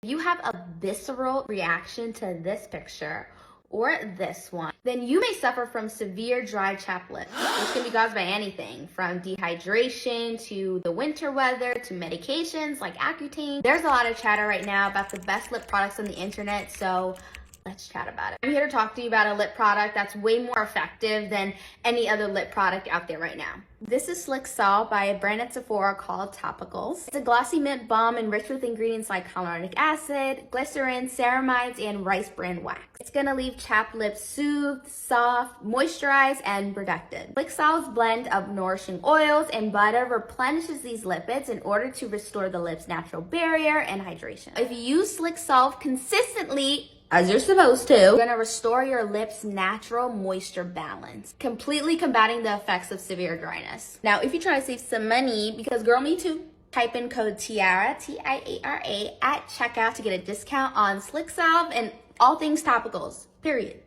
If you have a visceral reaction to this picture or this one, then you may suffer from severe dry chapped lips, which can be caused by anything from dehydration to the winter weather to medications like Accutane. There's a lot of chatter right now about the best lip products on the internet, so let's chat about it. I'm here to talk to you about a lip product that's way more effective than any other lip product out there right now. This is Slick Salve by a brand at Sephora called Topicals. It's a glossy mint balm enriched with ingredients like hyaluronic acid, glycerin, ceramides, and rice bran wax. It's gonna leave chapped lips soothed, soft, moisturized, and protected. Slick Salve's blend of nourishing oils and butter replenishes these lipids in order to restore the lip's natural barrier and hydration. If you use Slick Salve consistently, as you're supposed to, you're gonna restore your lips' natural moisture balance, completely combating the effects of severe dryness. Now, if you try to save some money, because girl, me too, type in code TIARA, T-I-A-R-A, at checkout to get a discount on Slick Salve and all things topicals, period.